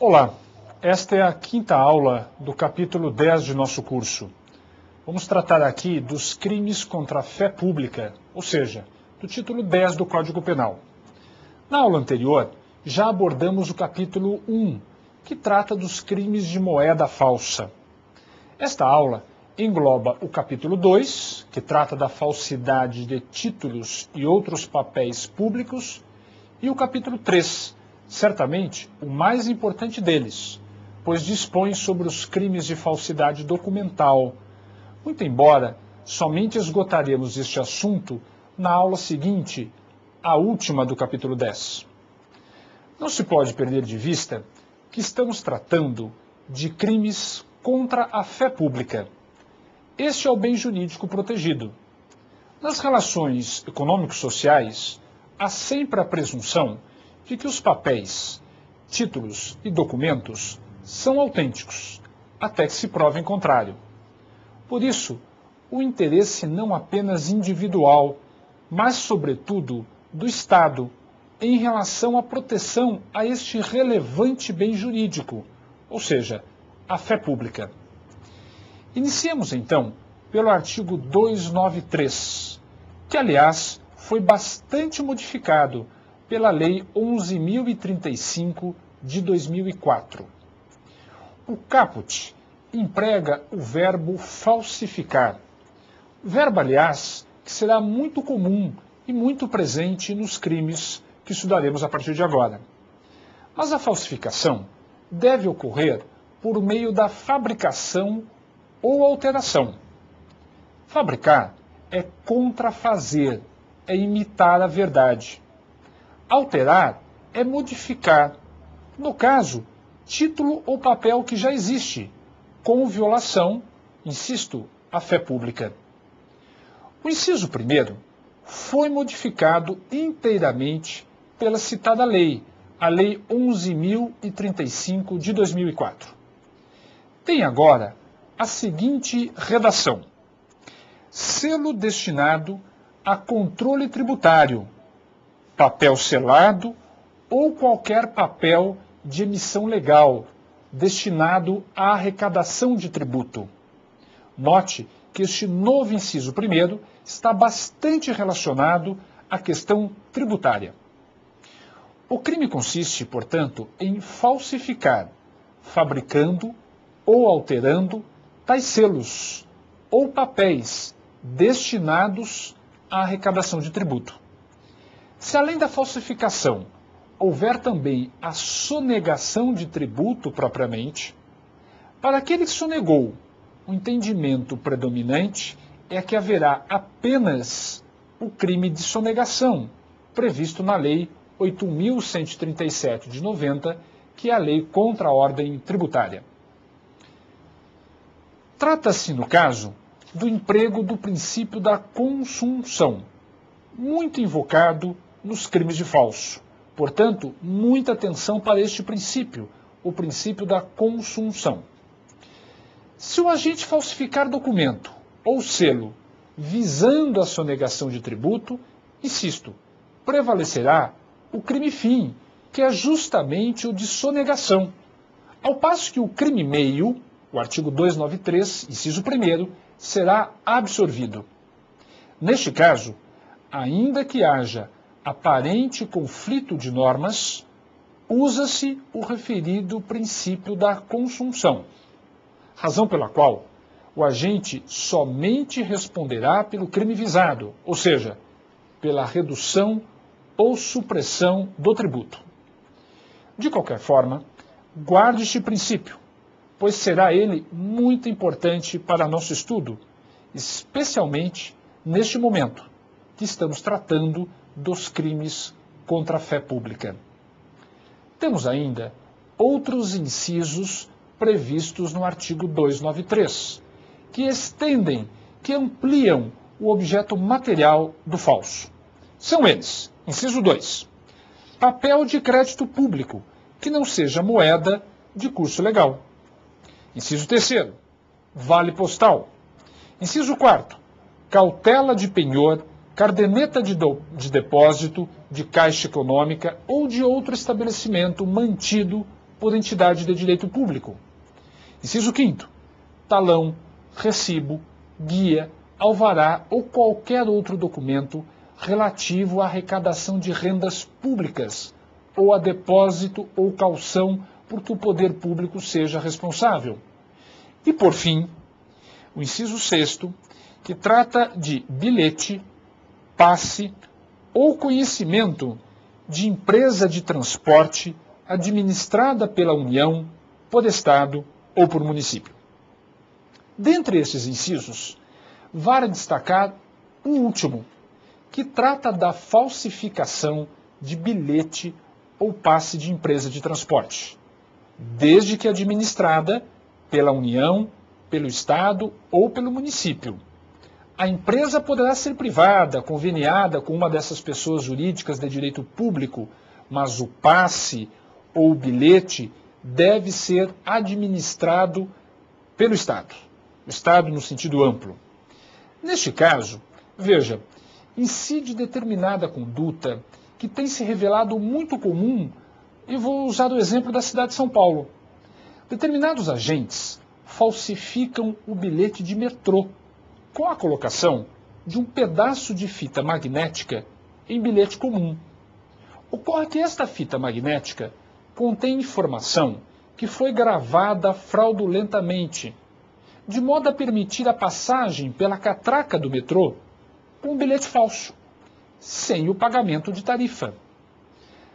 Olá, esta é a quinta aula do capítulo 10 de nosso curso. Vamos tratar aqui dos crimes contra a fé pública, ou seja, do título 10 do Código Penal. Na aula anterior, já abordamos o capítulo 1, que trata dos crimes de moeda falsa. Esta aula engloba o capítulo 2, que trata da falsidade de títulos e outros papéis públicos, e o capítulo 3, certamente o mais importante deles, pois dispõe sobre os crimes de falsidade documental. Muito embora somente esgotaremos este assunto na aula seguinte, a última do capítulo 10. Não se pode perder de vista que estamos tratando de crimes contra a fé pública. Este é o bem jurídico protegido. Nas relações econômico-sociais, há sempre a presunção de que os papéis, títulos e documentos são autênticos, até que se prove em contrário. Por isso, o interesse não apenas individual, mas, sobretudo, do Estado, em relação à proteção a este relevante bem jurídico, ou seja, a fé pública. Iniciemos, então, pelo artigo 293, que, aliás, foi bastante modificado pela Lei 11.035 de 2004. O caput emprega o verbo falsificar. Verbo, aliás, que será muito comum e muito presente nos crimes que estudaremos a partir de agora. Mas a falsificação deve ocorrer por meio da fabricação ou alteração. Fabricar é contrafazer, é imitar a verdade. Alterar é modificar, no caso, título ou papel que já existe, com violação, insisto, à fé pública. O inciso 1º foi modificado inteiramente pela citada lei, a Lei 11.035 de 2004. Tem agora a seguinte redação: selo destinado a controle tributário, papel selado ou qualquer papel de emissão legal destinado à arrecadação de tributo. Note que este novo inciso 1º está bastante relacionado à questão tributária. O crime consiste, portanto, em falsificar, fabricando ou alterando tais selos ou papéis destinados à arrecadação de tributo. Se além da falsificação houver também a sonegação de tributo propriamente, para aquele que sonegou, o entendimento predominante é que haverá apenas o crime de sonegação, previsto na Lei 8.137 de 90, que é a lei contra a ordem tributária. Trata-se, no caso, do emprego do princípio da consunção, muito invocado nos crimes de falso. Portanto, muita atenção para este princípio, o princípio da consunção. Se o agente falsificar documento ou selo visando a sonegação de tributo, insisto, prevalecerá o crime fim, que é justamente o de sonegação. Ao passo que o crime meio, o artigo 293, inciso 1º, será absorvido. Neste caso, ainda que haja aparente conflito de normas, usa-se o referido princípio da consunção, razão pela qual o agente somente responderá pelo crime visado, ou seja, pela redução ou supressão do tributo. De qualquer forma, guarde este princípio, pois será ele muito importante para nosso estudo, especialmente neste momento que estamos tratando dos crimes contra a fé pública. Temos ainda outros incisos previstos no artigo 293, que estendem, que ampliam o objeto material do falso. São eles: inciso 2, papel de crédito público, que não seja moeda de curso legal. Inciso 3º, vale postal. Inciso 4º, cautela de penhor, caderneta de depósito, de caixa econômica ou de outro estabelecimento mantido por entidade de direito público. Inciso 5º. Talão, recibo, guia, alvará ou qualquer outro documento relativo à arrecadação de rendas públicas ou a depósito ou calção por que o poder público seja responsável. E, por fim, o inciso 6º, que trata de bilhete, passe ou conhecimento de empresa de transporte administrada pela União, por Estado ou por município. Dentre esses incisos, vale destacar o último, que trata da falsificação de bilhete ou passe de empresa de transporte, desde que administrada pela União, pelo Estado ou pelo município. A empresa poderá ser privada, conveniada com uma dessas pessoas jurídicas de direito público, mas o passe ou o bilhete deve ser administrado pelo Estado. O Estado no sentido amplo. Neste caso, veja, incide determinada conduta que tem se revelado muito comum, e vou usar o exemplo da cidade de São Paulo. Determinados agentes falsificam o bilhete de metrô com a colocação de um pedaço de fita magnética em bilhete comum. Ocorre que esta fita magnética contém informação que foi gravada fraudulentamente, de modo a permitir a passagem pela catraca do metrô com um bilhete falso, sem o pagamento de tarifa.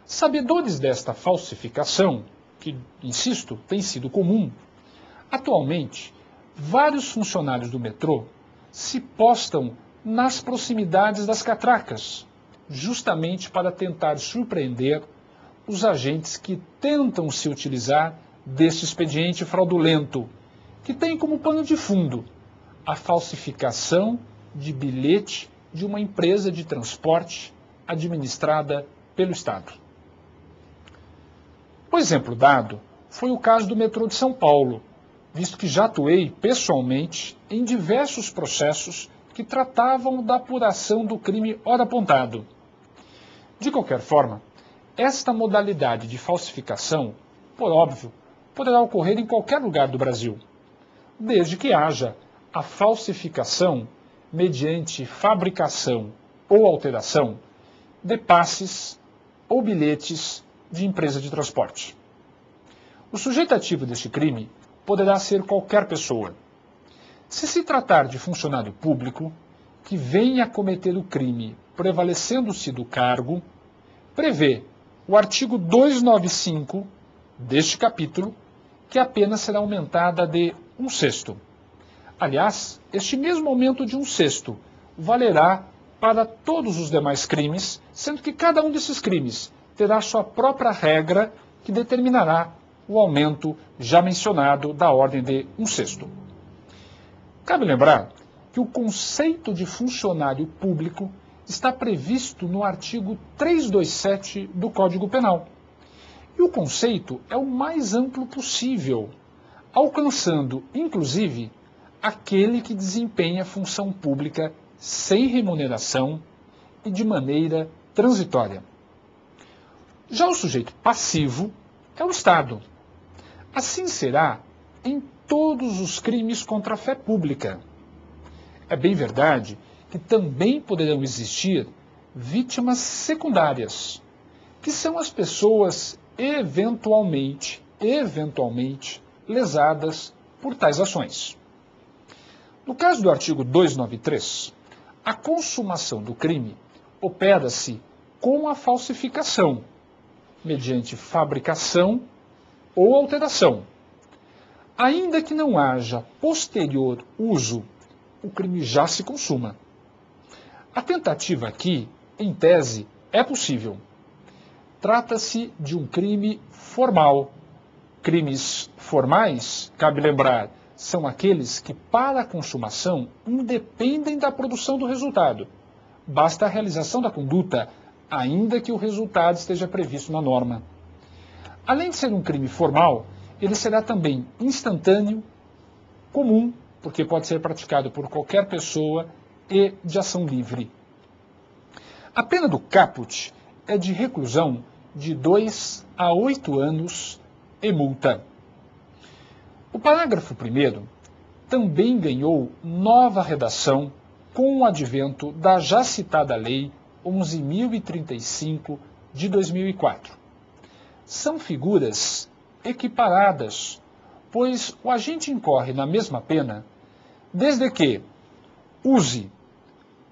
Sabedores desta falsificação, que, insisto, tem sido comum, atualmente, vários funcionários do metrô se postam nas proximidades das catracas, justamente para tentar surpreender os agentes que tentam se utilizar deste expediente fraudulento, que tem como pano de fundo a falsificação de bilhete de uma empresa de transporte administrada pelo Estado. O exemplo dado foi o caso do metrô de São Paulo, visto que já atuei pessoalmente em diversos processos que tratavam da apuração do crime ora apontado. De qualquer forma, esta modalidade de falsificação, por óbvio, poderá ocorrer em qualquer lugar do Brasil, desde que haja a falsificação mediante fabricação ou alteração de passes ou bilhetes de empresa de transporte. O sujeito ativo deste crime poderá ser qualquer pessoa. Se se tratar de funcionário público que venha a cometer o crime prevalecendo-se do cargo, prevê o artigo 295 deste capítulo que a pena será aumentada de 1/6. Aliás, este mesmo aumento de 1/6 valerá para todos os demais crimes, sendo que cada um desses crimes terá sua própria regra que determinará o aumento já mencionado da ordem de 1/6. Cabe lembrar que o conceito de funcionário público está previsto no artigo 327 do Código Penal. E o conceito é o mais amplo possível, alcançando, inclusive, aquele que desempenha função pública sem remuneração e de maneira transitória. Já o sujeito passivo é o Estado. Assim será em todos os crimes contra a fé pública. É bem verdade que também poderão existir vítimas secundárias, que são as pessoas eventualmente lesadas por tais ações. No caso do artigo 293, a consumação do crime opera-se com a falsificação, mediante fabricação ou alteração. Ainda que não haja posterior uso, o crime já se consuma. A tentativa aqui, em tese, é possível. Trata-se de um crime formal. Crimes formais, cabe lembrar, são aqueles que, para a consumação, independem da produção do resultado. Basta a realização da conduta, ainda que o resultado esteja previsto na norma. Além de ser um crime formal, ele será também instantâneo, comum, porque pode ser praticado por qualquer pessoa, e de ação livre. A pena do caput é de reclusão de 2 a 8 anos e multa. O parágrafo 1º também ganhou nova redação com o advento da já citada Lei 11.035 de 2004. São figuras equiparadas, pois o agente incorre na mesma pena desde que use,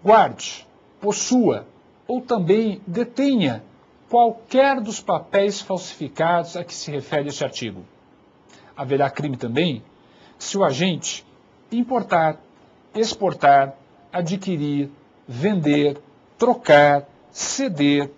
guarde, possua ou também detenha qualquer dos papéis falsificados a que se refere este artigo. Haverá crime também se o agente importar, exportar, adquirir, vender, trocar, ceder,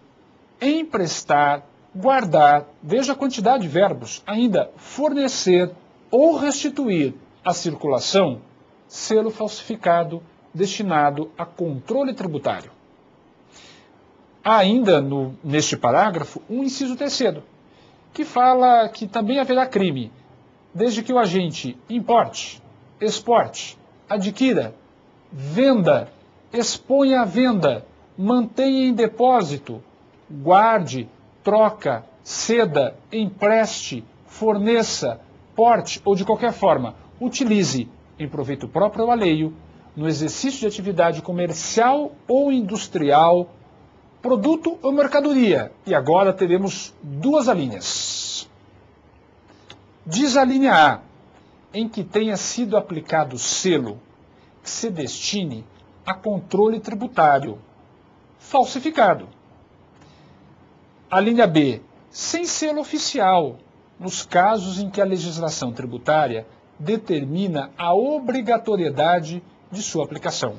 emprestar, guardar, veja a quantidade de verbos, ainda fornecer ou restituir à circulação selo falsificado destinado a controle tributário. Há ainda neste parágrafo um inciso 3º, que fala que também haverá crime, desde que o agente importe, exporte, adquira, venda, exponha à venda, mantenha em depósito, guarde, troca, ceda, empreste, forneça, porte ou de qualquer forma utilize em proveito próprio ou alheio, no exercício de atividade comercial ou industrial, produto ou mercadoria. E agora teremos duas alíneas. Diz a linha A, em que tenha sido aplicado selo que se destine a controle tributário falsificado. A linha B, sem selo oficial, nos casos em que a legislação tributária determina a obrigatoriedade de sua aplicação.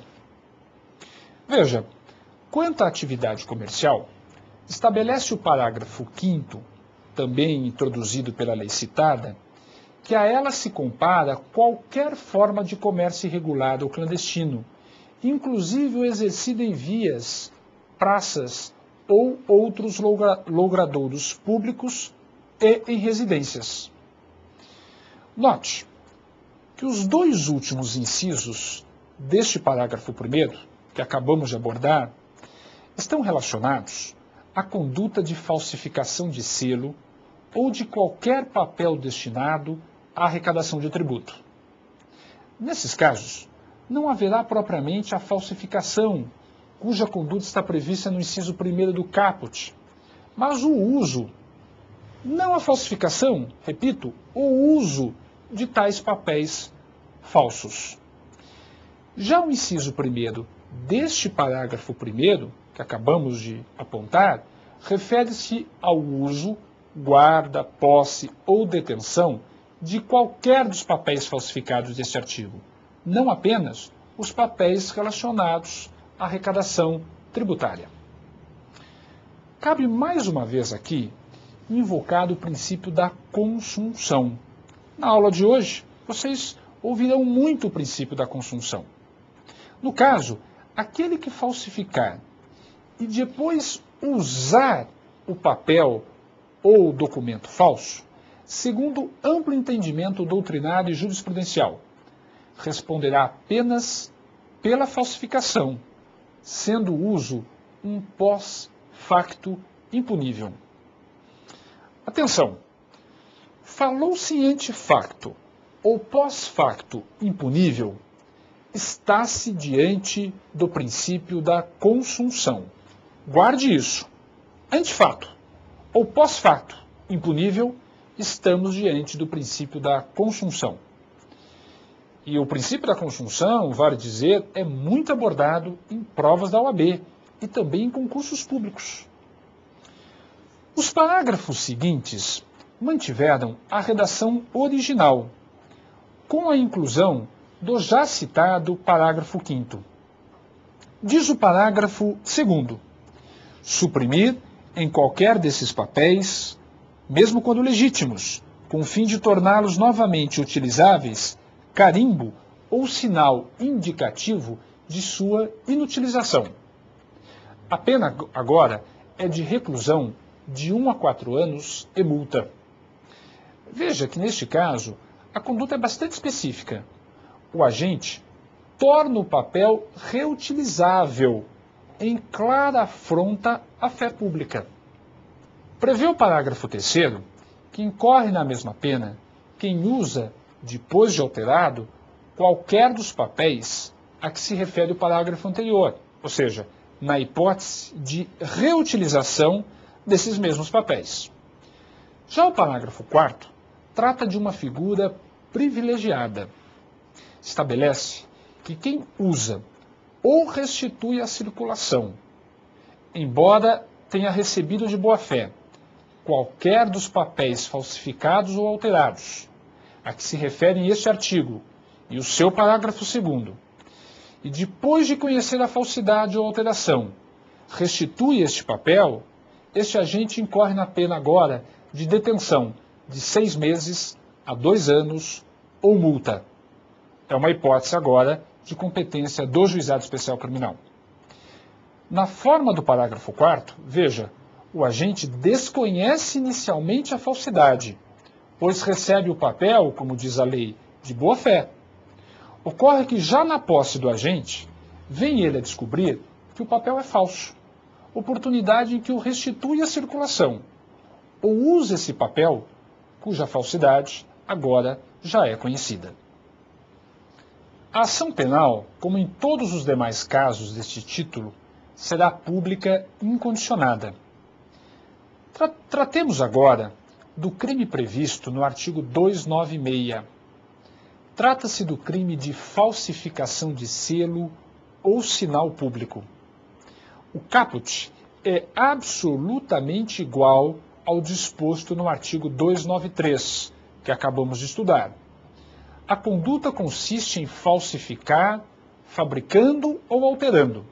Veja, quanto à atividade comercial, estabelece o parágrafo 5º, também introduzido pela lei citada, que a ela se compara qualquer forma de comércio irregular ou clandestino, inclusive o exercido em vias, praças ou outros logradouros públicos e em residências. Note que os dois últimos incisos deste parágrafo 1º, que acabamos de abordar, estão relacionados à conduta de falsificação de selo ou de qualquer papel destinado à arrecadação de tributo. Nesses casos, não haverá propriamente a falsificação, cuja conduta está prevista no inciso 1º do caput, mas o uso, não a falsificação, repito, o uso de tais papéis falsos. Já o inciso 1º deste parágrafo 1º, que acabamos de apontar, refere-se ao uso, guarda, posse ou detenção de qualquer dos papéis falsificados deste artigo, não apenas os papéis relacionados à arrecadação tributária. Cabe mais uma vez aqui invocar o princípio da consunção. Na aula de hoje, vocês ouvirão muito o princípio da consunção. No caso, aquele que falsificar e depois usar o papel ou documento falso, segundo amplo entendimento doutrinário e jurisprudencial, responderá apenas pela falsificação, sendo o uso um pós-facto impunível. Atenção! Falou-se ante facto ou pós-facto impunível, está-se diante do princípio da consunção. Guarde isso. Ante fato ou pós-facto impunível, estamos diante do princípio da consunção. E o princípio da consunção, vale dizer, é muito abordado em provas da OAB e também em concursos públicos. Os parágrafos seguintes mantiveram a redação original, com a inclusão do já citado parágrafo 5º. Diz o parágrafo 2º: suprimir em qualquer desses papéis, mesmo quando legítimos, com o fim de torná-los novamente utilizáveis, carimbo ou sinal indicativo de sua inutilização. A pena agora é de reclusão de 1 a 4 anos e multa. Veja que, neste caso, a conduta é bastante específica. O agente torna o papel reutilizável, em clara afronta à fé pública. Prevê o parágrafo 3º que incorre na mesma pena quem usa, depois de alterado, qualquer dos papéis a que se refere o parágrafo anterior, ou seja, na hipótese de reutilização desses mesmos papéis. Já o parágrafo 4º trata de uma figura privilegiada. Estabelece que quem usa ou restitui à circulação, embora tenha recebido de boa-fé, qualquer dos papéis falsificados ou alterados, a que se referem este artigo e o seu parágrafo 2º, e depois de conhecer a falsidade ou alteração, restitui este papel, este agente incorre na pena agora de detenção de 6 meses a 2 anos ou multa. É uma hipótese agora de competência do Juizado Especial Criminal. Na forma do parágrafo 4º, veja, o agente desconhece inicialmente a falsidade, pois recebe o papel, como diz a lei, de boa-fé. Ocorre que já na posse do agente, vem ele a descobrir que o papel é falso, oportunidade em que o restitui à circulação, ou usa esse papel, cuja falsidade agora já é conhecida. A ação penal, como em todos os demais casos deste título, será pública incondicionada. Tratemos agora do crime previsto no artigo 296. Trata-se do crime de falsificação de selo ou sinal público. O caput é absolutamente igual ao disposto no artigo 293, que acabamos de estudar. A conduta consiste em falsificar, fabricando ou alterando.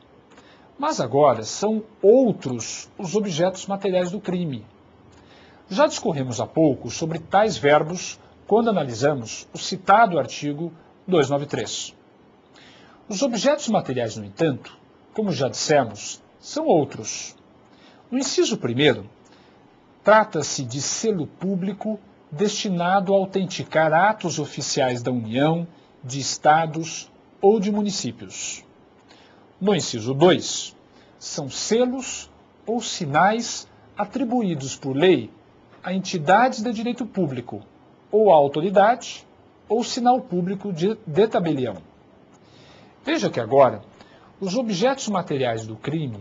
Mas agora são outros os objetos materiais do crime. Já discorremos há pouco sobre tais verbos quando analisamos o citado artigo 293. Os objetos materiais, no entanto, como já dissemos, são outros. No inciso 1º, trata-se de selo público destinado a autenticar atos oficiais da União, de Estados ou de municípios. No inciso 2, são selos ou sinais atribuídos por lei a entidades de direito público, ou a autoridade, ou sinal público de tabelião. Veja que agora, os objetos materiais do crime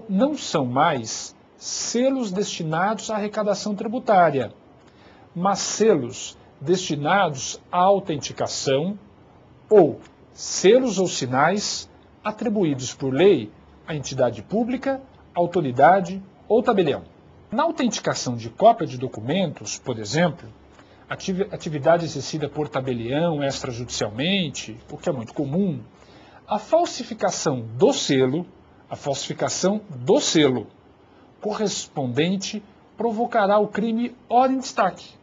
não são mais selos destinados à arrecadação tributária, mas selos destinados à autenticação ou selos ou sinais atribuídos por lei à entidade pública, autoridade ou tabelião. Na autenticação de cópia de documentos, por exemplo, atividade exercida por tabelião extrajudicialmente, o que é muito comum, a falsificação do selo correspondente provocará o crime ora em destaque.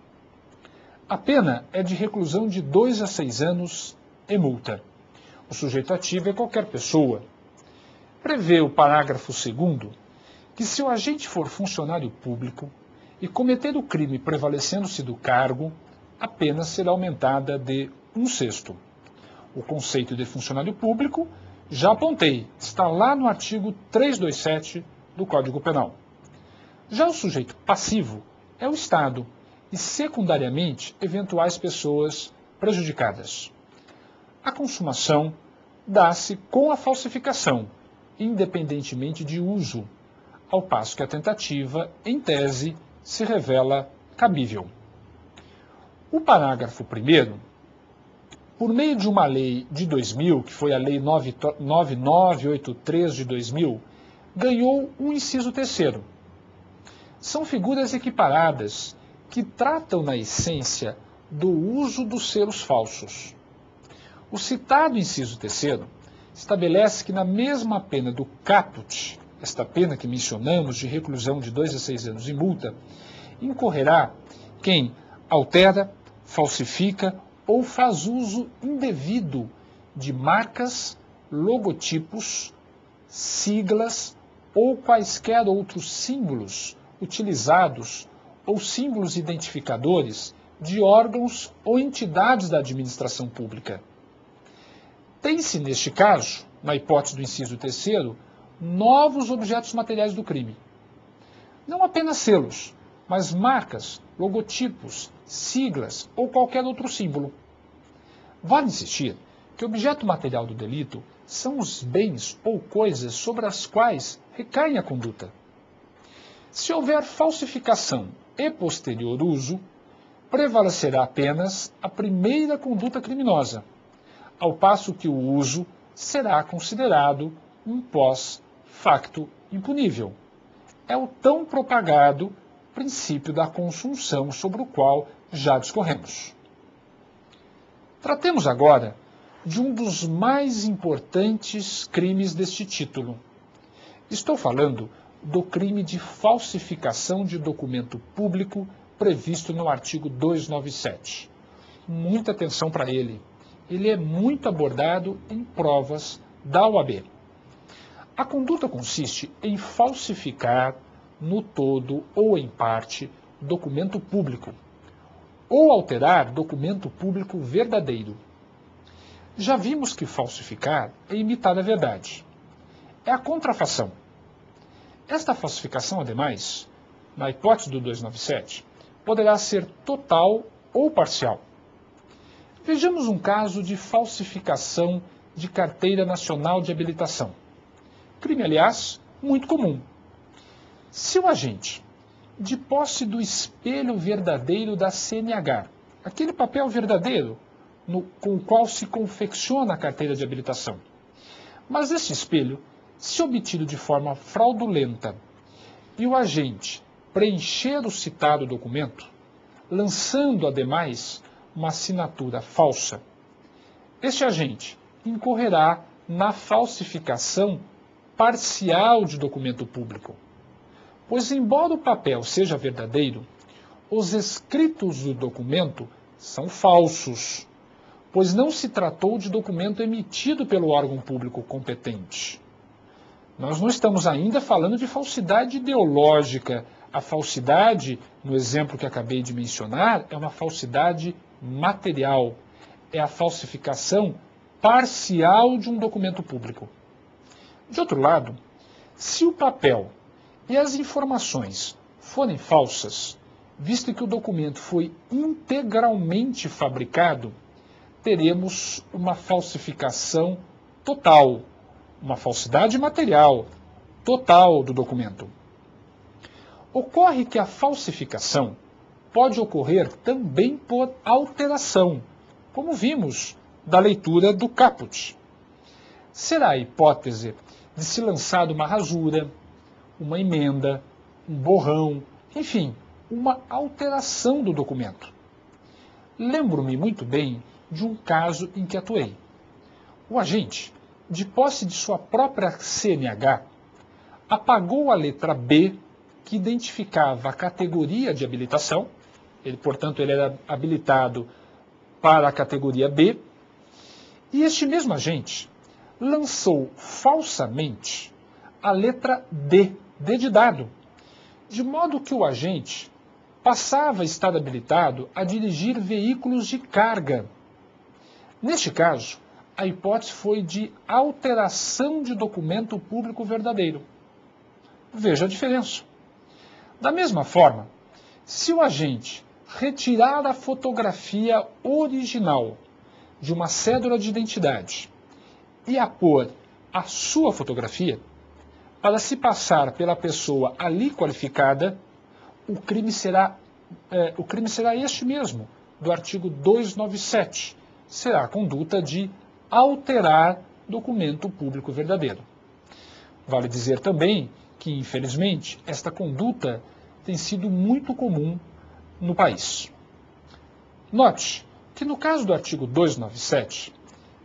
A pena é de reclusão de 2 a 6 anos e multa. O sujeito ativo é qualquer pessoa. Prevê o parágrafo 2º que se o agente for funcionário público e cometer o crime prevalecendo-se do cargo, a pena será aumentada de 1/6. O conceito de funcionário público, já apontei, está lá no artigo 327 do Código Penal. Já o sujeito passivo é o Estado e, secundariamente, eventuais pessoas prejudicadas. A consumação dá-se com a falsificação, independentemente de uso, ao passo que a tentativa, em tese, se revela cabível. O parágrafo 1º, por meio de uma lei de 2000, que foi a Lei 9983 de 2000, ganhou um inciso 3º. São figuras equiparadas que tratam, na essência, do uso dos selos falsos. O citado inciso 3º estabelece que na mesma pena do caput, esta pena que mencionamos de reclusão de 2 a 6 anos e multa, incorrerá quem altera, falsifica ou faz uso indevido de marcas, logotipos, siglas ou quaisquer outros símbolos utilizados ou símbolos identificadores de órgãos ou entidades da administração pública. Tem-se, neste caso, na hipótese do inciso 3º, novos objetos materiais do crime. Não apenas selos, mas marcas, logotipos, siglas ou qualquer outro símbolo. Vale insistir que o objeto material do delito são os bens ou coisas sobre as quais recai a conduta. Se houver falsificação e posterior uso, prevalecerá apenas a primeira conduta criminosa, ao passo que o uso será considerado um pós-facto impunível. É o tão propagado princípio da consunção sobre o qual já discorremos. Tratemos agora de um dos mais importantes crimes deste título. Estou falando do crime de falsificação de documento público previsto no artigo 297. Muita atenção para ele. Ele é muito abordado em provas da OAB. A conduta consiste em falsificar, no todo ou em parte, documento público, ou alterar documento público verdadeiro. Já vimos que falsificar é imitar a verdade. É a contrafação. Esta falsificação, ademais, na hipótese do 297, poderá ser total ou parcial. Vejamos um caso de falsificação de carteira nacional de habilitação. Crime, aliás, muito comum. Se o agente, de posse do espelho verdadeiro da CNH, aquele papel verdadeiro com o qual se confecciona a carteira de habilitação, mas esse espelho, se obtido de forma fraudulenta, e o agente preencher o citado documento, lançando, ademais, uma assinatura falsa, este agente incorrerá na falsificação parcial de documento público. Pois, embora o papel seja verdadeiro, os escritos do documento são falsos, pois não se tratou de documento emitido pelo órgão público competente. Nós não estamos ainda falando de falsidade ideológica. A falsidade, no exemplo que acabei de mencionar, é uma falsidade material. É a falsificação parcial de um documento público. De outro lado, se o papel e as informações forem falsas, visto que o documento foi integralmente fabricado, teremos uma falsificação total, uma falsidade material total do documento. Ocorre que a falsificação pode ocorrer também por alteração, como vimos da leitura do caput. Será a hipótese de se lançar uma rasura, uma emenda, um borrão, enfim, uma alteração do documento. Lembro-me muito bem de um caso em que atuei. O agente, de posse de sua própria CNH, apagou a letra B, que identificava a categoria de habilitação, portanto, ele era habilitado para a categoria B, e este mesmo agente lançou falsamente a letra D, D de dado, de modo que o agente passava a estar habilitado a dirigir veículos de carga. Neste caso, a hipótese foi de alteração de documento público verdadeiro. Veja a diferença. Da mesma forma, se o agente retirar a fotografia original de uma cédula de identidade e apor a sua fotografia, para se passar pela pessoa ali qualificada, o crime será este mesmo, do artigo 297. Será a conduta de alterar documento público verdadeiro. Vale dizer também que, infelizmente, esta conduta tem sido muito comum no país. Note que no caso do artigo 297,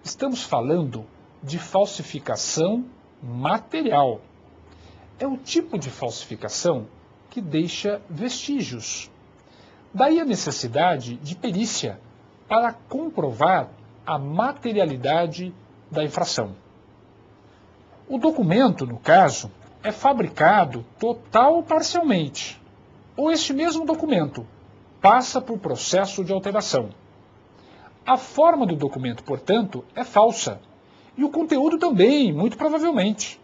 estamos falando de falsificação material. É o tipo de falsificação que deixa vestígios. Daí a necessidade de perícia para comprovar a materialidade da infração. O documento, no caso, é fabricado total ou parcialmente, ou este mesmo documento passa por processo de alteração. A forma do documento, portanto, é falsa, e o conteúdo também, muito provavelmente.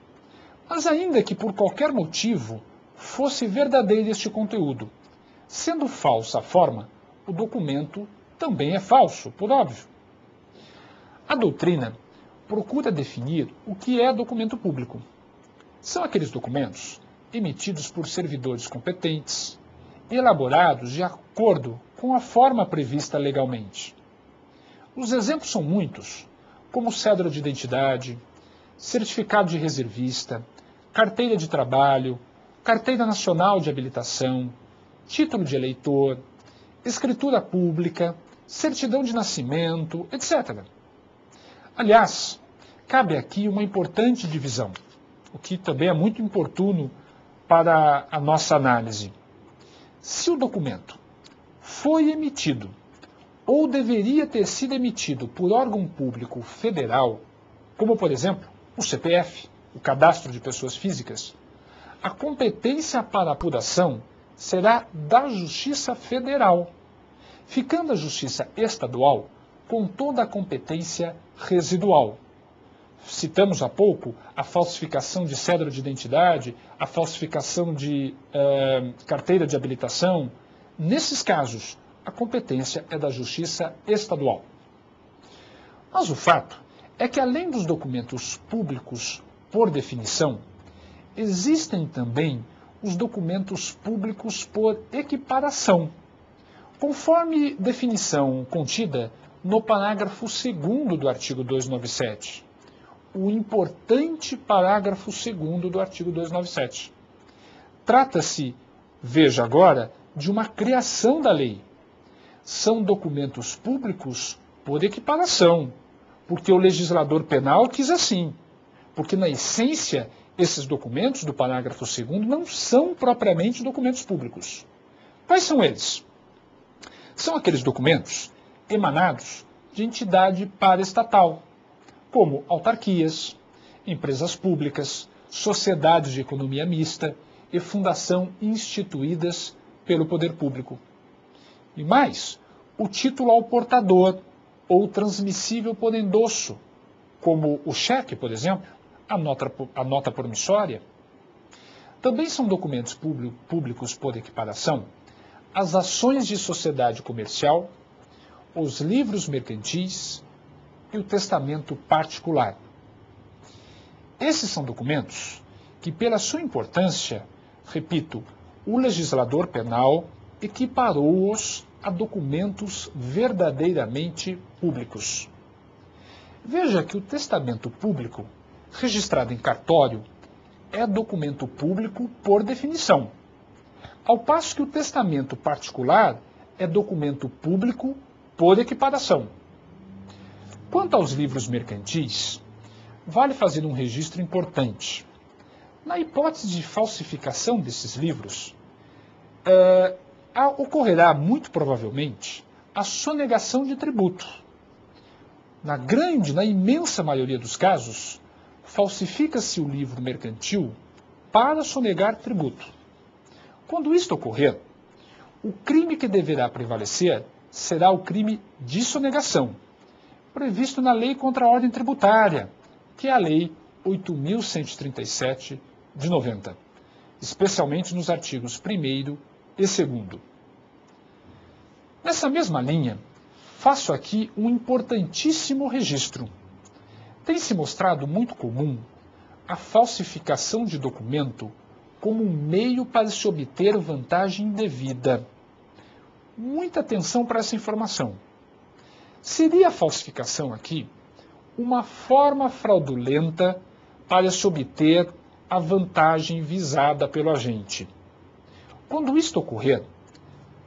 Mas ainda que por qualquer motivo fosse verdadeiro este conteúdo, Sendo falsa a forma, o documento também é falso, por óbvio. A doutrina procura definir o que é documento público. São aqueles documentos emitidos por servidores competentes, elaborados de acordo com a forma prevista legalmente. Os exemplos são muitos, como cédula de identidade, certificado de reservista, carteira de trabalho, carteira nacional de habilitação, título de eleitor, escritura pública, certidão de nascimento, etc. Aliás, cabe aqui uma importante divisão, o que também é muito oportuno para a nossa análise. Se o documento foi emitido ou deveria ter sido emitido por órgão público federal, como, por exemplo, o CPF, o Cadastro de Pessoas Físicas, a competência para a apuração será da Justiça Federal, ficando a Justiça Estadual com toda a competência residual. Citamos há pouco a falsificação de cédula de identidade, a falsificação de carteira de habilitação. Nesses casos, a competência é da Justiça Estadual. Mas o fato é que, além dos documentos públicos, por definição, existem também os documentos públicos por equiparação, conforme definição contida no parágrafo 2º do artigo 297. O importante parágrafo 2º do artigo 297. Trata-se, veja agora, de uma criação da lei. São documentos públicos por equiparação, porque o legislador penal quis assim, porque na essência esses documentos do parágrafo 2º não são propriamente documentos públicos. Quais são eles? São aqueles documentos emanados de entidade paraestatal, como autarquias, empresas públicas, sociedades de economia mista e fundação instituídas pelo poder público. E mais, o título ao portador ou transmissível por endosso, como o cheque, por exemplo, a nota promissória. Também são documentos públicos por equiparação as ações de sociedade comercial, os livros mercantis e o testamento particular. Esses são documentos que, pela sua importância, repito, o legislador penal equiparou-os a documentos verdadeiramente públicos. Veja que o testamento público, registrado em cartório, é documento público por definição, ao passo que o testamento particular é documento público por equiparação. Quanto aos livros mercantis, vale fazer um registro importante. Na hipótese de falsificação desses livros, ocorrerá muito provavelmente a sonegação de tributo. Na imensa maioria dos casos, falsifica-se o livro mercantil para sonegar tributo. Quando isto ocorrer, o crime que deverá prevalecer será o crime de sonegação, previsto na Lei contra a Ordem Tributária, que é a Lei 8.137 de 90, especialmente nos artigos 1º e 2º. Nessa mesma linha, faço aqui um importantíssimo registro. Tem se mostrado muito comum a falsificação de documento como um meio para se obter vantagem indevida. Muita atenção para essa informação. Seria a falsificação aqui uma forma fraudulenta para se obter a vantagem visada pelo agente. Quando isto ocorrer,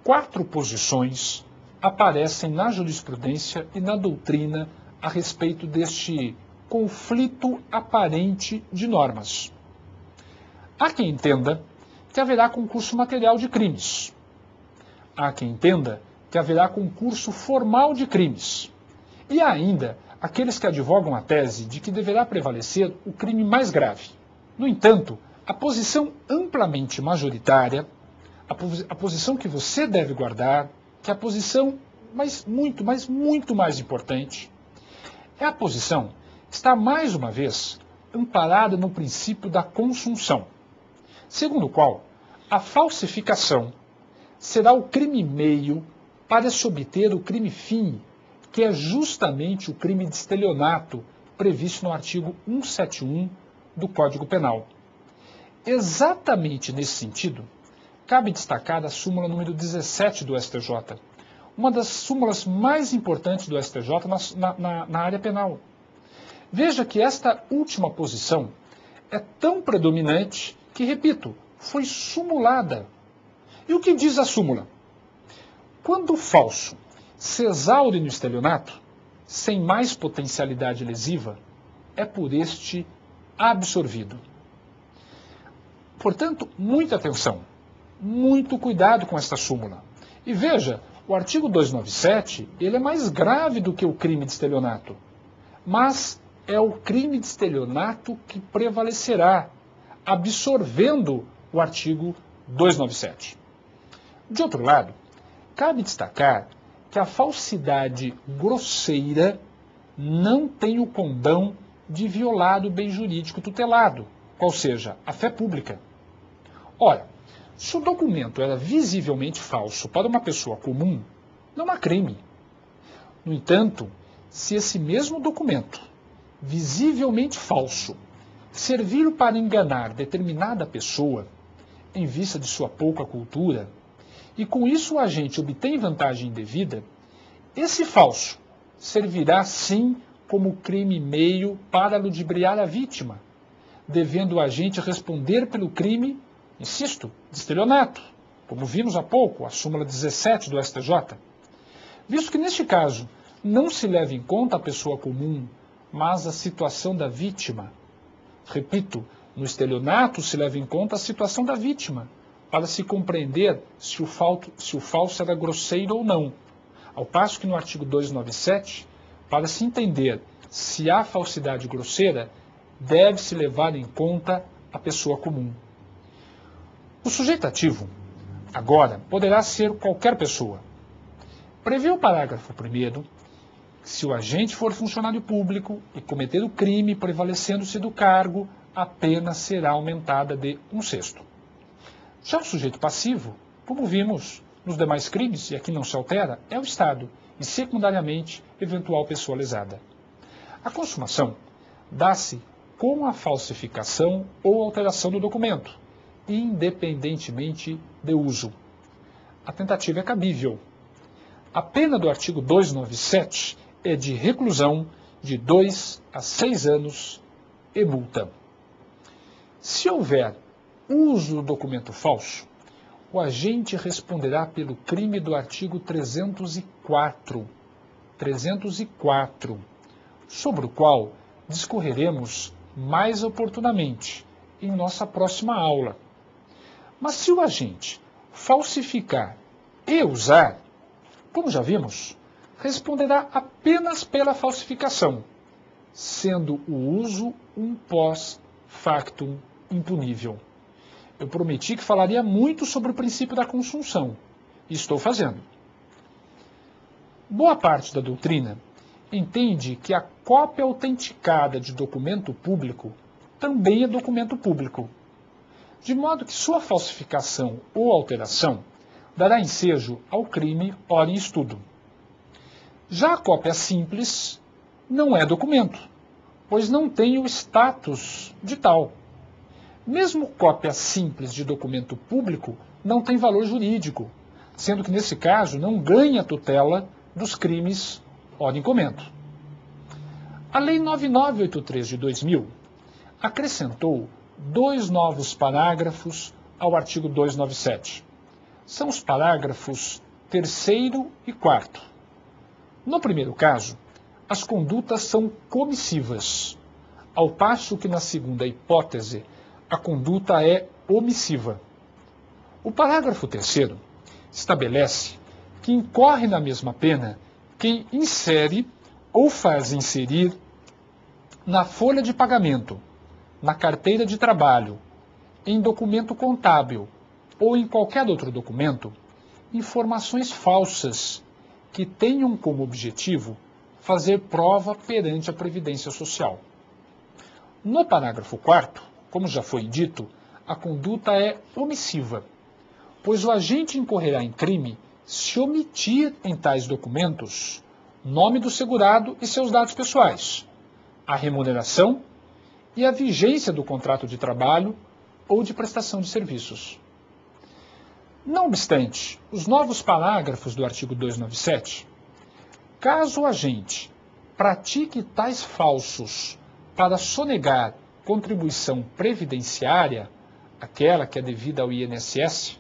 4 posições aparecem na jurisprudência e na doutrina a respeito deste conflito aparente de normas. Há quem entenda que haverá concurso material de crimes. Há quem entenda que haverá concurso formal de crimes. E há ainda aqueles que advogam a tese de que deverá prevalecer o crime mais grave. No entanto, a posição amplamente majoritária, a posição que você deve guardar, que é a posição muito mais importante, é a posição que está, mais uma vez, amparada no princípio da consunção, segundo o qual a falsificação será o crime meio para se obter o crime fim, que é justamente o crime de estelionato previsto no artigo 171 do Código Penal. Exatamente nesse sentido, cabe destacar a súmula número 17 do STJ, uma das súmulas mais importantes do STJ na área penal. Veja que esta última posição é tão predominante que, repito, foi sumulada. E o que diz a súmula? Quando o falso se exaure no estelionato, sem mais potencialidade lesiva, é por este absorvido. Portanto, muita atenção, muito cuidado com esta súmula. E veja, o artigo 297, ele é mais grave do que o crime de estelionato. Mas é o crime de estelionato que prevalecerá, absorvendo o artigo 297. De outro lado, cabe destacar que a falsidade grosseira não tem o condão de violar o bem jurídico tutelado, qual seja, a fé pública. Ora, se o documento era visivelmente falso para uma pessoa comum, não há crime. No entanto, se esse mesmo documento, visivelmente falso, servir para enganar determinada pessoa, em vista de sua pouca cultura, e com isso o agente obtém vantagem indevida, esse falso servirá sim como crime meio para ludibriar a vítima, devendo o agente responder pelo crime, insisto, de estelionato, como vimos há pouco, a súmula 17 do STJ. Visto que neste caso não se leva em conta a pessoa comum, mas a situação da vítima. Repito, no estelionato se leva em conta a situação da vítima, para se compreender se o falso era grosseiro ou não. Ao passo que no artigo 297, para se entender se há falsidade grosseira, deve-se levar em conta a pessoa comum. O sujeito ativo, agora, poderá ser qualquer pessoa. Prevê o parágrafo 1º, se o agente for funcionário público e cometer o crime prevalecendo-se do cargo, a pena será aumentada de 1/6. Já o sujeito passivo, como vimos nos demais crimes, e aqui não se altera, é o Estado, e secundariamente, eventual pessoa lesada. A consumação dá-se com a falsificação ou alteração do documento, independentemente de uso. A tentativa é cabível. A pena do artigo 297 é de reclusão de 2 a 6 anos e multa. Se houver uso do documento falso, o agente responderá pelo crime do artigo 304, sobre o qual discorreremos mais oportunamente em nossa próxima aula. Mas se o agente falsificar e usar, como já vimos, responderá apenas pela falsificação, sendo o uso um pós-factum impunível. Eu prometi que falaria muito sobre o princípio da consunção, e estou fazendo. Boa parte da doutrina entende que a cópia autenticada de documento público também é documento público, de modo que sua falsificação ou alteração dará ensejo ao crime ora em estudo. Já a cópia simples não é documento, pois não tem o status de tal. Mesmo cópia simples de documento público não tem valor jurídico, sendo que, nesse caso, não ganha tutela dos crimes ora em comento. A Lei 9983 de 2000 acrescentou 2 novos parágrafos ao artigo 297. São os parágrafos 3º e 4º. No primeiro caso, as condutas são comissivas, ao passo que na segunda hipótese, a conduta é omissiva. O parágrafo 3º estabelece que incorre na mesma pena quem insere ou faz inserir na folha de pagamento, na carteira de trabalho, em documento contábil ou em qualquer outro documento, informações falsas que tenham como objetivo fazer prova perante a Previdência Social. No parágrafo 4º, como já foi dito, a conduta é omissiva, pois o agente incorrerá em crime se omitir em tais documentos nome do segurado e seus dados pessoais, a remuneração e a vigência do contrato de trabalho ou de prestação de serviços. Não obstante, os novos parágrafos do artigo 297, caso o agente pratique tais falsos para sonegar contribuição previdenciária, aquela que é devida ao INSS,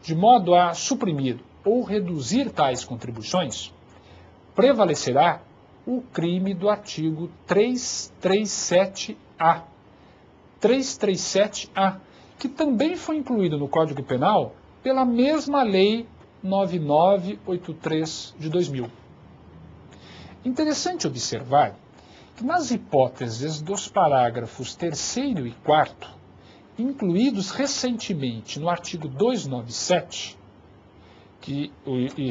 de modo a suprimir ou reduzir tais contribuições, prevalecerá o crime do artigo 337-A. 337-A, que também foi incluído no Código Penal pela mesma Lei 9983 de 2000. Interessante observar que nas hipóteses dos parágrafos 3º e 4º, incluídos recentemente no artigo 297,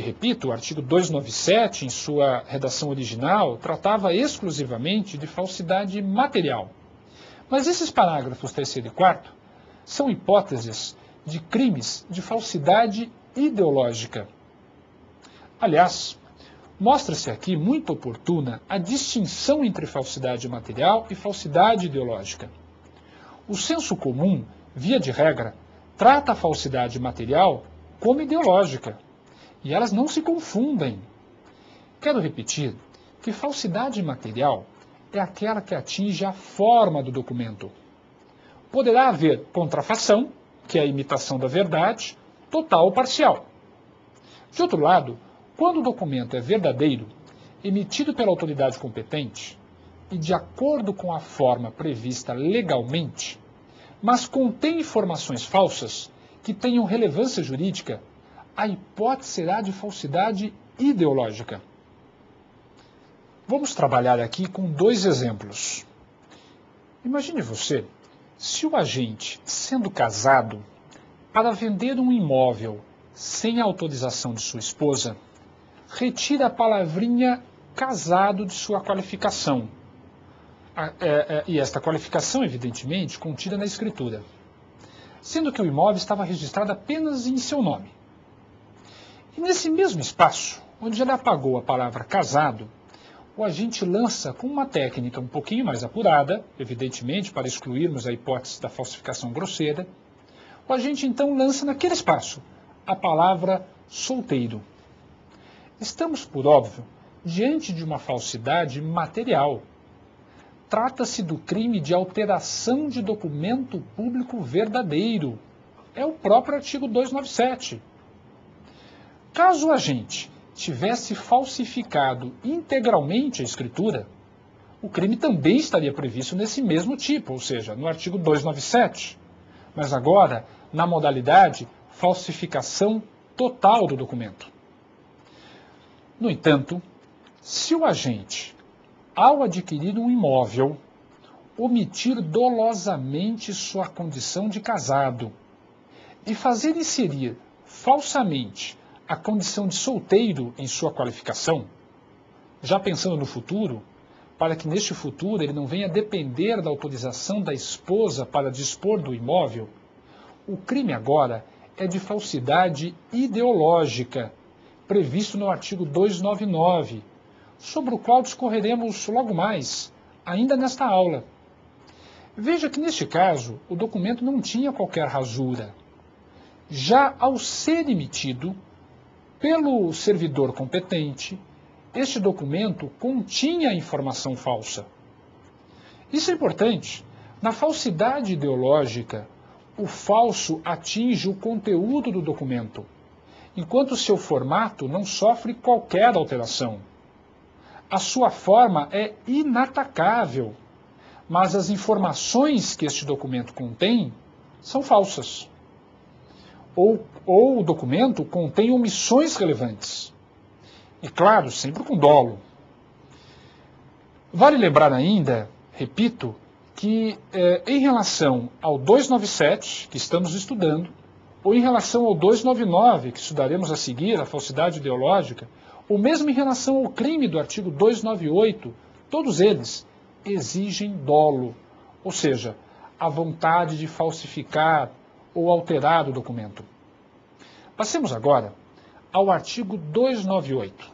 repito, o artigo 297, em sua redação original, tratava exclusivamente de falsidade material. Mas esses parágrafos 3º e 4º são hipóteses de crimes de falsidade ideológica. Aliás, mostra-se aqui muito oportuna a distinção entre falsidade material e falsidade ideológica. O senso comum, via de regra, trata a falsidade material como ideológica, e elas não se confundem. Quero repetir que falsidade material é aquela que atinge a forma do documento. Poderá haver contrafação, que é a imitação da verdade, total ou parcial. De outro lado, quando o documento é verdadeiro, emitido pela autoridade competente e de acordo com a forma prevista legalmente, mas contém informações falsas que tenham relevância jurídica, a hipótese será de falsidade ideológica. Vamos trabalhar aqui com dois exemplos. Imagine você, se o agente, sendo casado, para vender um imóvel sem a autorização de sua esposa, retira a palavrinha casado de sua qualificação. E esta qualificação, evidentemente, contida na escritura. Sendo que o imóvel estava registrado apenas em seu nome. E nesse mesmo espaço, onde ele apagou a palavra casado, o agente lança com uma técnica um pouquinho mais apurada, evidentemente para excluirmos a hipótese da falsificação grosseira, o agente então lança naquele espaço a palavra solteiro. Estamos, por óbvio, diante de uma falsidade material. Trata-se do crime de alteração de documento público verdadeiro. É o próprio artigo 297. Caso o agente tivesse falsificado integralmente a escritura, o crime também estaria previsto nesse mesmo tipo, ou seja, no artigo 297. Mas agora, na modalidade falsificação total do documento. No entanto, se o agente, ao adquirir um imóvel, omitir dolosamente sua condição de casado e fazer inserir falsamente a condição de solteiro em sua qualificação, já pensando no futuro, para que neste futuro ele não venha depender da autorização da esposa para dispor do imóvel, o crime agora é de falsidade ideológica, previsto no artigo 299, sobre o qual discorreremos logo mais, ainda nesta aula. Veja que, neste caso, o documento não tinha qualquer rasura. Já ao ser emitido pelo servidor competente, este documento continha informação falsa. Isso é importante. Na falsidade ideológica, o falso atinge o conteúdo do documento, enquanto seu formato não sofre qualquer alteração. A sua forma é inatacável, mas as informações que este documento contém são falsas. Ou o documento contém omissões relevantes. E, claro, sempre com dolo. Vale lembrar ainda, repito, que em relação ao 297, que estamos estudando, ou em relação ao 299, que estudaremos a seguir, a falsidade ideológica, ou mesmo em relação ao crime do artigo 298, todos eles exigem dolo, ou seja, a vontade de falsificar ou alterar o documento. Passemos agora ao artigo 298.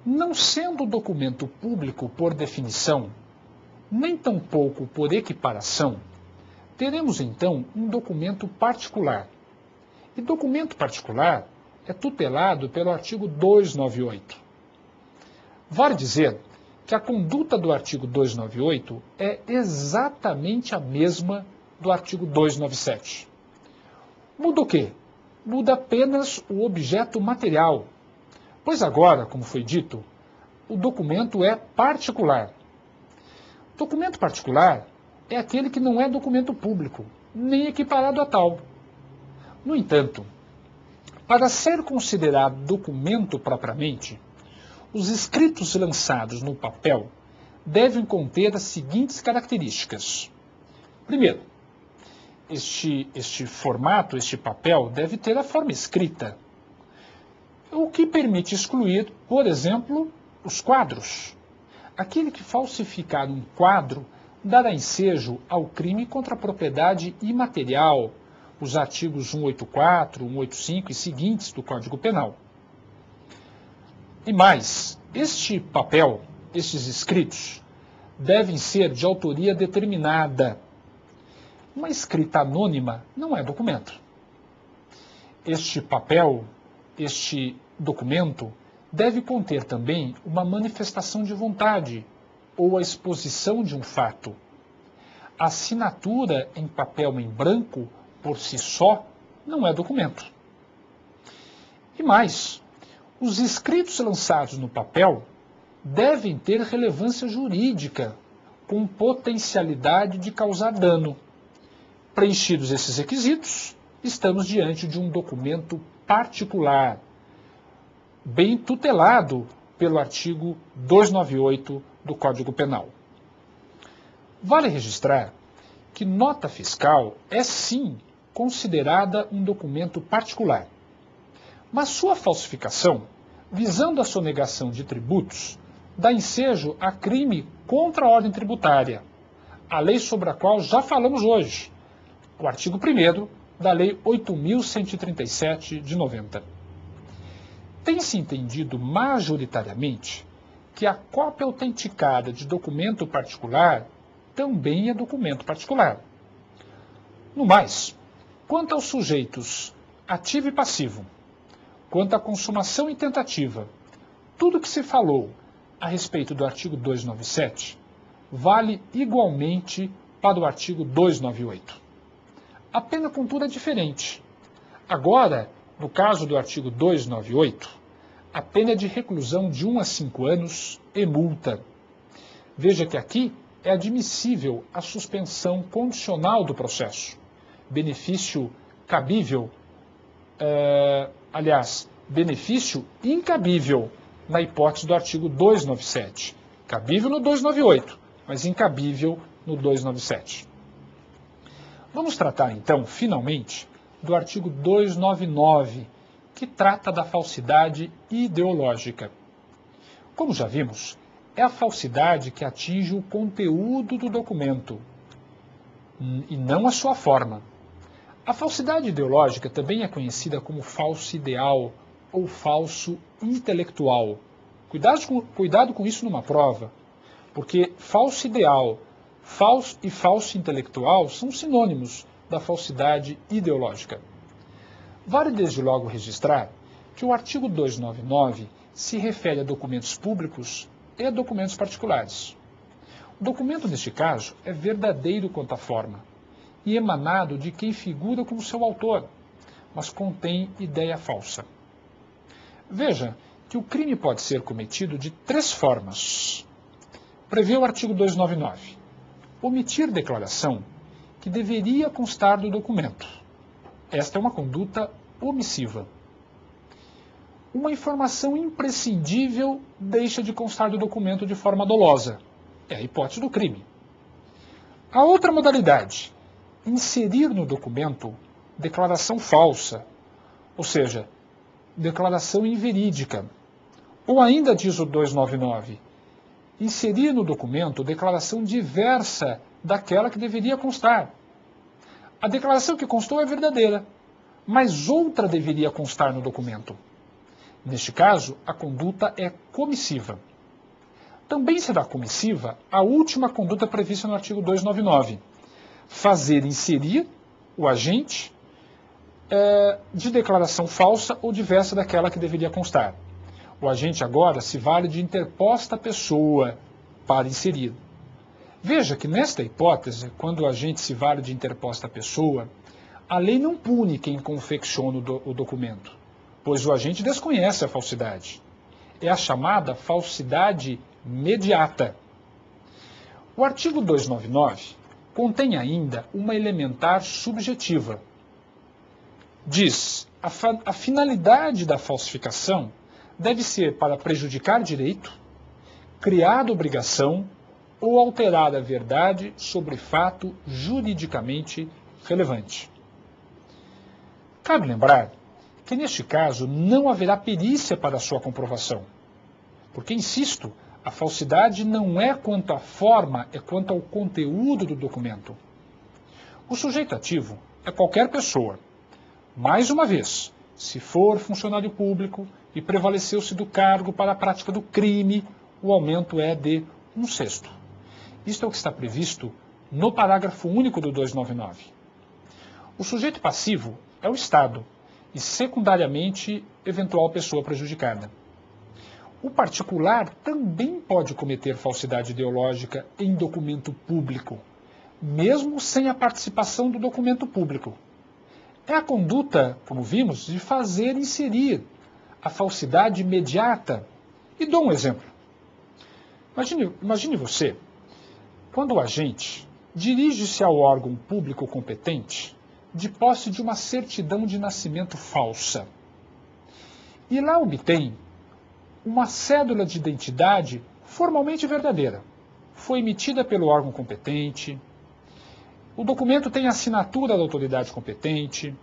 Não sendo documento público por definição, nem tampouco por equiparação, teremos então um documento particular. E documento particular é tutelado pelo artigo 298. Vale dizer que a conduta do artigo 298 é exatamente a mesma do artigo 297. Muda o quê? Muda apenas o objeto material, pois agora, como foi dito, o documento é particular. Documento particular é aquele que não é documento público, nem equiparado a tal. No entanto, para ser considerado documento propriamente, os escritos lançados no papel devem conter as seguintes características. Primeiro, este formato, este papel, deve ter a forma escrita, o que permite excluir, por exemplo, os quadros. Aquele que falsificar um quadro dará ensejo ao crime contra a propriedade imaterial, os artigos 184, 185 e seguintes do Código Penal. E mais, este papel, estes escritos, devem ser de autoria determinada. Uma escrita anônima não é documento. Este papel, este documento, deve conter também uma manifestação de vontade ou a exposição de um fato. A assinatura em papel em branco, por si só, não é documento. E mais, os escritos lançados no papel devem ter relevância jurídica, com potencialidade de causar dano. Preenchidos esses requisitos, estamos diante de um documento particular, bem tutelado pelo artigo 298 do Código Penal. Vale registrar que nota fiscal é, sim, considerada um documento particular, mas sua falsificação, visando a sonegação de tributos, dá ensejo a crime contra a ordem tributária, a lei sobre a qual já falamos hoje, o artigo 1º da Lei 8.137 de 90. Tem-se entendido majoritariamente que a cópia autenticada de documento particular também é documento particular. No mais, quanto aos sujeitos ativo e passivo, quanto à consumação e tentativa, tudo que se falou a respeito do artigo 297 vale igualmente para o artigo 298. A pena, contudo, é diferente. Agora, no caso do artigo 298, a pena é de reclusão de 1 a 5 anos e multa. Veja que aqui é admissível a suspensão condicional do processo. Benefício cabível, benefício incabível na hipótese do artigo 297. Cabível no 298, mas incabível no 297. Vamos tratar, então, finalmente, do artigo 299, que trata da falsidade ideológica. Como já vimos, é a falsidade que atinge o conteúdo do documento e não a sua forma. A falsidade ideológica também é conhecida como falso ideal ou falso intelectual. Cuidado com isso numa prova, porque falso ideal e falso intelectual são sinônimos da falsidade ideológica. Vale desde logo registrar que o artigo 299 se refere a documentos públicos e a documentos particulares. O documento, neste caso, é verdadeiro quanto à forma e emanado de quem figura como seu autor, mas contém ideia falsa. Veja que o crime pode ser cometido de 3 formas. Prevê o artigo 299. Omitir declaração que deveria constar do documento. Esta é uma conduta omissiva. Uma informação imprescindível deixa de constar do documento de forma dolosa. É a hipótese do crime. A outra modalidade, inserir no documento declaração falsa, ou seja, declaração inverídica. Ou ainda, diz o 299, inserir no documento declaração diversa daquela que deveria constar. A declaração que constou é verdadeira, mas outra deveria constar no documento. Neste caso, a conduta é comissiva. Também será comissiva a última conduta prevista no artigo 299, fazer inserir o agente de declaração falsa ou diversa daquela que deveria constar. O agente agora se vale de interposta pessoa para inserir. Veja que nesta hipótese, quando o agente se vale de interposta pessoa, a lei não pune quem confecciona o documento, pois o agente desconhece a falsidade. É a chamada falsidade mediata. O artigo 299 contém ainda uma elementar subjetiva. Diz, a finalidade da falsificação deve ser para prejudicar direito, criar obrigação ou alterar a verdade sobre fato juridicamente relevante. Cabe lembrar que, neste caso, não haverá perícia para sua comprovação, porque, insisto, a falsidade não é quanto à forma, é quanto ao conteúdo do documento. O sujeito ativo é qualquer pessoa. Mais uma vez, se for funcionário público e prevaleceu-se do cargo para a prática do crime, o aumento é de 1/6. Isto é o que está previsto no parágrafo único do 299. O sujeito passivo é o Estado e, secundariamente, eventual pessoa prejudicada. O particular também pode cometer falsidade ideológica em documento público, mesmo sem a participação do documento público. É a conduta, como vimos, de fazer inserir a falsidade imediata. E dou um exemplo. Imagine você, quando o agente dirige-se ao órgão público competente de posse de uma certidão de nascimento falsa e lá obtém uma cédula de identidade formalmente verdadeira. Foi emitida pelo órgão competente, o documento tem a assinatura da autoridade competente,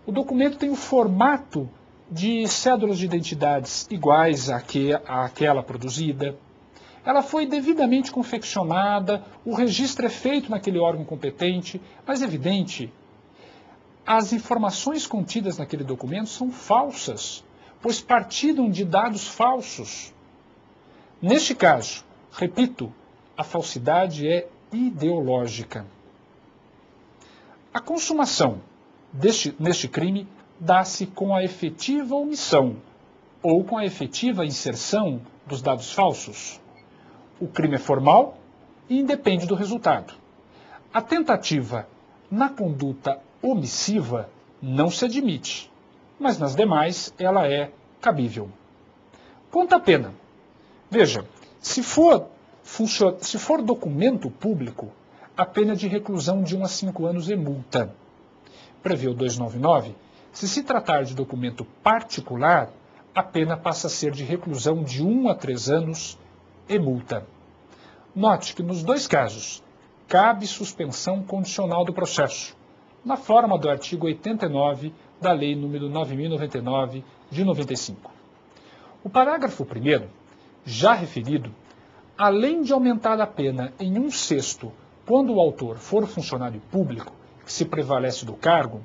o documento tem o formato de cédulas de identidades iguais àquela produzida, ela foi devidamente confeccionada, o registro é feito naquele órgão competente, mas é evidente, as informações contidas naquele documento são falsas, pois partiram de dados falsos. Neste caso, repito, a falsidade é ideológica. A consumação neste crime dá-se com a efetiva omissão ou com a efetiva inserção dos dados falsos. O crime é formal e independe do resultado. A tentativa na conduta omissiva não se admite, mas nas demais ela é cabível. Quanto à pena, veja, se for documento público, a pena é de reclusão de 1 a 5 anos e multa. Prevê o 299, se se tratar de documento particular, a pena passa a ser de reclusão de 1 a 3 anos e multa. Note que nos dois casos, cabe suspensão condicional do processo, na forma do artigo 89 da Lei nº 9.099, de 95. O parágrafo 1º, já referido, além de aumentar a pena em 1/6 quando o autor for funcionário público, que se prevalece do cargo,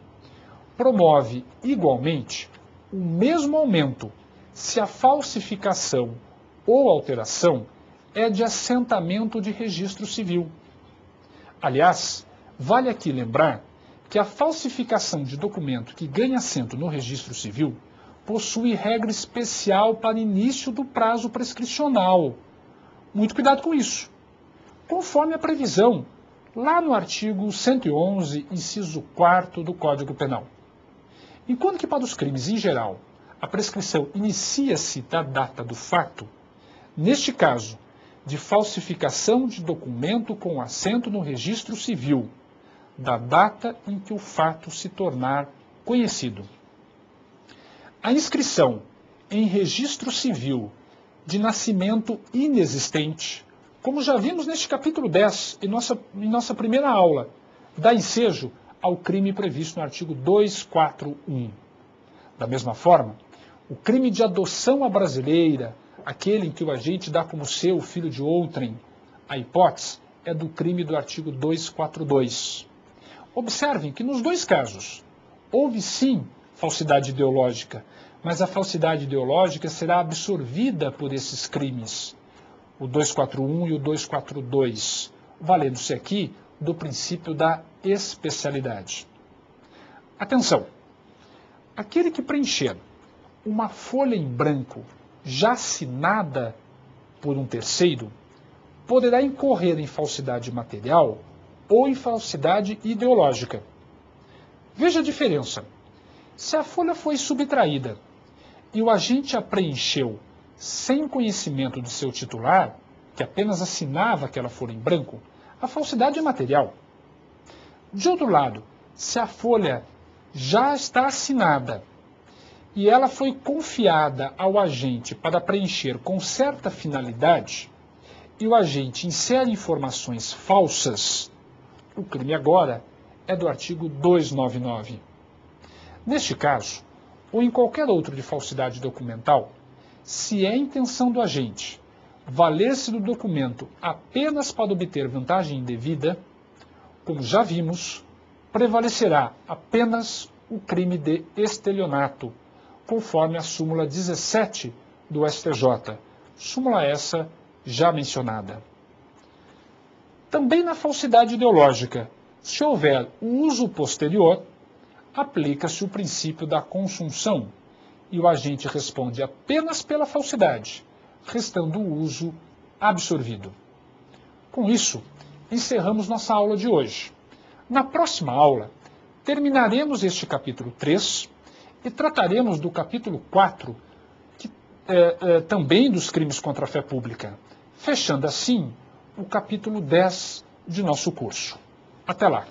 promove igualmente o mesmo aumento se a falsificação ou alteração é de assentamento de registro civil. Aliás, vale aqui lembrar que a falsificação de documento que ganha assento no registro civil possui regra especial para início do prazo prescricional. Muito cuidado com isso. Conforme a previsão lá no artigo 111, inciso 4º do Código Penal. Enquanto que para os crimes em geral, a prescrição inicia-se da data do fato, neste caso, de falsificação de documento com assento no registro civil, da data em que o fato se tornar conhecido. A inscrição em registro civil de nascimento inexistente, como já vimos neste capítulo 10, em nossa primeira aula, dá ensejo ao crime previsto no artigo 241. Da mesma forma, o crime de adoção à brasileira, aquele em que o agente dá como seu o filho de outrem, a hipótese é do crime do artigo 242. Observem que nos dois casos, houve sim falsidade ideológica, mas a falsidade ideológica será absorvida por esses crimes, o 241 e o 242, valendo-se aqui do princípio da especialidade. Atenção! Aquele que preencher uma folha em branco já assinada por um terceiro poderá incorrer em falsidade material ou em falsidade ideológica. Veja a diferença. Se a folha foi subtraída e o agente a preencheu sem conhecimento do seu titular, que apenas assinava aquela folha em branco, a falsidade é material. De outro lado, se a folha já está assinada e ela foi confiada ao agente para preencher com certa finalidade, e o agente insere informações falsas, o crime agora é do artigo 299. Neste caso, ou em qualquer outro de falsidade documental, se é intenção do agente valer-se do documento apenas para obter vantagem indevida, como já vimos, prevalecerá apenas o crime de estelionato, conforme a súmula 17 do STJ, súmula essa já mencionada. Também na falsidade ideológica, se houver o uso posterior, aplica-se o princípio da consunção e o agente responde apenas pela falsidade, restando o uso absorvido. Com isso, encerramos nossa aula de hoje. Na próxima aula, terminaremos este capítulo 3 e trataremos do capítulo 4, também dos crimes contra a fé pública, fechando assim o capítulo 10 de nosso curso. Até lá!